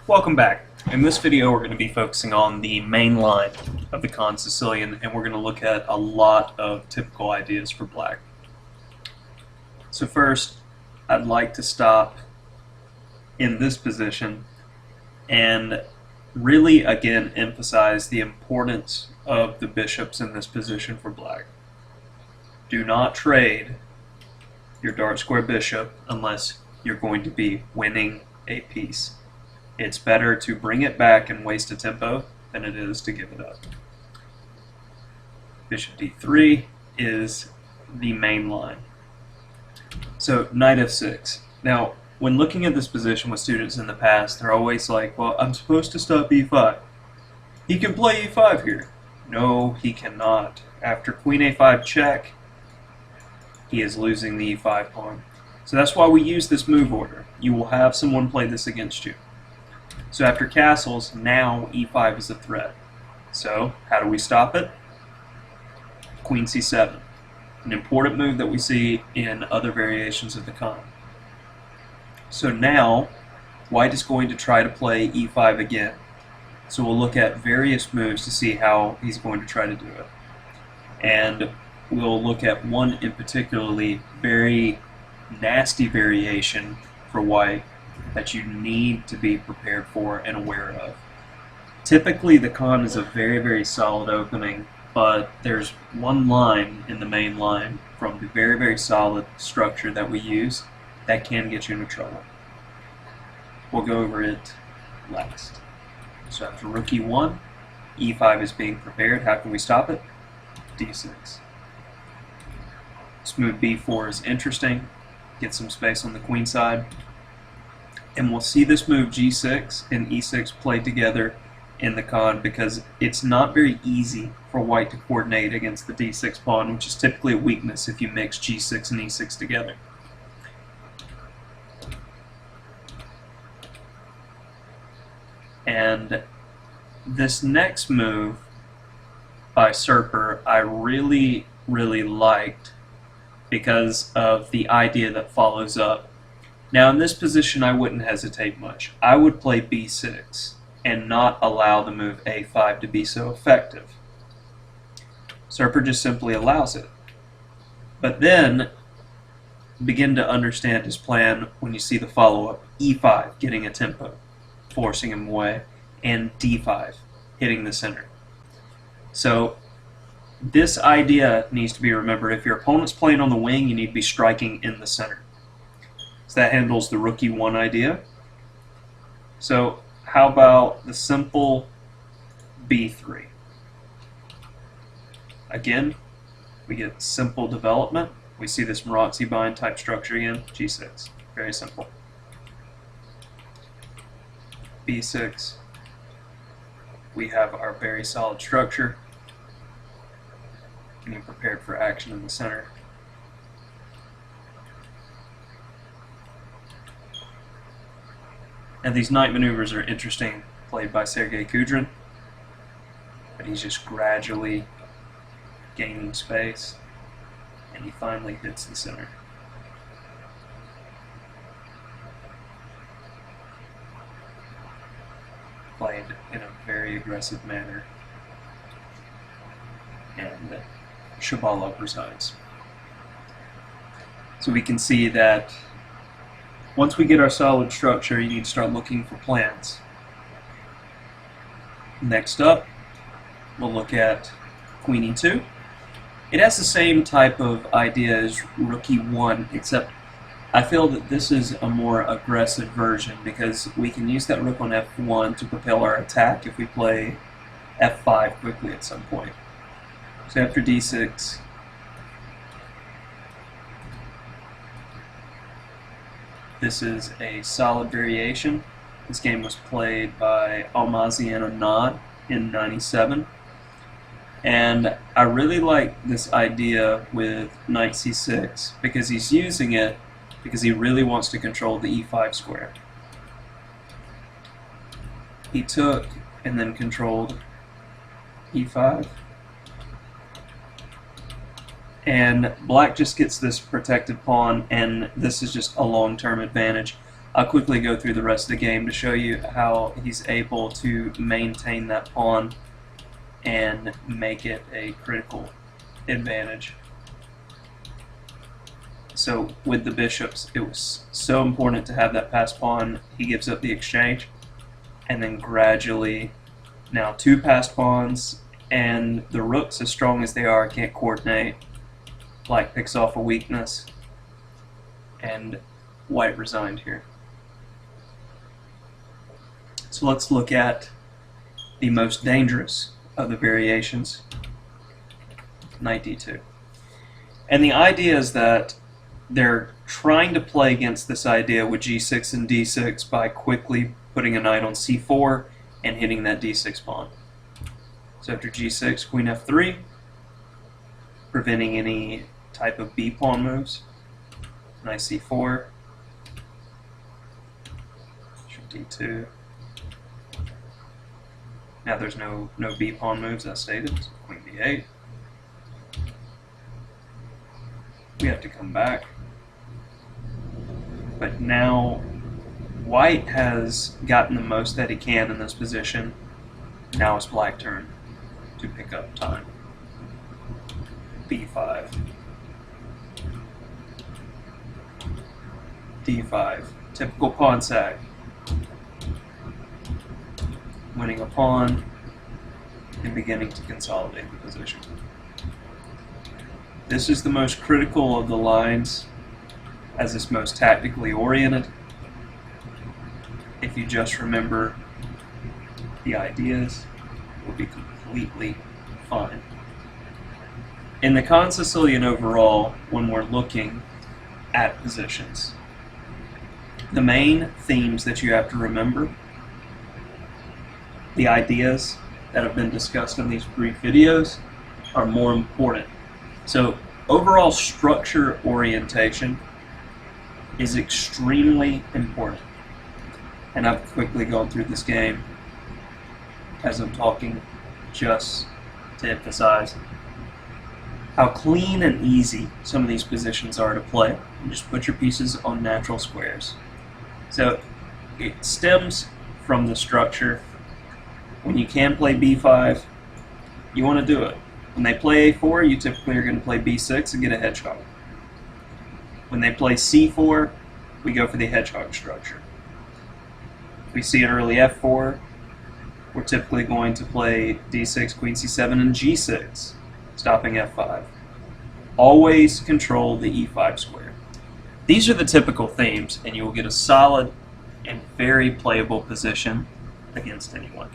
Welcome back. In this video we're going to be focusing on the main line of the Kan Sicilian, and we're going to look at a lot of typical ideas for black. So first, I'd like to stop in this position and really again emphasize the importance of the bishops in this position for black. Do not trade your dark square bishop unless you're going to be winning a piece. It's better to bring it back and waste a tempo than it is to give it up. Bishop d3 is the main line. So knight f6. Now, when looking at this position with students in the past, they're always like, well, I'm supposed to stop e5. He can play e5 here. No, he cannot. After queen a5 check, he is losing the e5 pawn. So that's why we use this move order. You will have someone play this against you. So after castles, now e5 is a threat. So how do we stop it? Queen c7. An important move that we see in other variations of the Kan. So now, white is going to try to play e5 again. So we'll look at various moves to see how he's going to try to do it. And we'll look at one in particularly very nasty variation for white that you need to be prepared for and aware of. Typically the Kan is a very, very solid opening, but there's one line in the main line from the very, very solid structure that we use that can get you into trouble. We'll go over it last. So after rook e1, e5 is being prepared. How can we stop it? d6. This move b4 is interesting. Get some space on the queen side. And we'll see this move g6 and e6 played together in the Kan because it's not very easy for white to coordinate against the d6 pawn, which is typically a weakness if you mix g6 and e6 together. And this next move by Serper I really, really liked because of the idea that follows up. Now in this position I wouldn't hesitate much. I would play b6 and not allow the move a5 to be so effective. Serper just simply allows it. But then begin to understand his plan when you see the follow-up. e5 getting a tempo, forcing him away, and d5 hitting the center. So this idea needs to be remembered. If your opponent's playing on the wing, you need to be striking in the center. So that handles the rook e1 idea. So how about the simple b3? Again, we get simple development. We see this Marazzi bind type structure again, g6. Very simple. b6. We have our very solid structure. Getting prepared for action in the center. And these knight maneuvers are interesting, played by Sergei Kudrin, but he's just gradually gaining space, and he finally hits the center. Played in a very aggressive manner, and Shabalov resides. So we can see that once we get our solid structure, you need to start looking for plans. Next up, we'll look at queen e2. It has the same type of idea as rook e1, except I feel that this is a more aggressive version because we can use that rook on f1 to propel our attack if we play f5 quickly at some point. So after d6, this is a solid variation. This game was played by Almazi and Anand in '97. And I really like this idea with knight c6 because he's using it because he really wants to control the e5 square. He took and then controlled e5. And black just gets this protected pawn, and this is just a long-term advantage. I'll quickly go through the rest of the game to show you how he's able to maintain that pawn and make it a critical advantage. So with the bishops, it was so important to have that passed pawn. He gives up the exchange, and then gradually, now 2 passed pawns, and the rooks, as strong as they are, can't coordinate. Black picks off a weakness, and white resigned here. So let's look at the most dangerous of the variations, knight d2. And the idea is that they're trying to play against this idea with g6 and d6 by quickly putting a knight on c4 and hitting that d6 pawn. So after g6, queen f3, preventing any type of b pawn moves. Knight c4, d2. Now there's no b pawn moves as stated, so queen d8. We have to come back. But now white has gotten the most that he can in this position. Now it's black's turn to pick up time. b5. d5. Typical pawn sag. Winning a pawn and beginning to consolidate the position. This is the most critical of the lines, as it's most tactically oriented. If you just remember the ideas, it will be completely fine. In the Kan Sicilian overall, when we're looking at positions, the main themes that you have to remember, the ideas that have been discussed in these brief videos, are more important. So overall structure orientation is extremely important. And I've quickly gone through this game as I'm talking, just to emphasize how clean and easy some of these positions are to play. You just put your pieces on natural squares. So it stems from the structure. When you can play b5, you want to do it. When they play a4, you typically are going to play b6 and get a hedgehog. When they play c4, we go for the hedgehog structure. If we see an early f4, we're typically going to play d6, queen c7, and g6, stopping f5. Always control the e5 square. These are the typical themes, and you will get a solid and very playable position against anyone.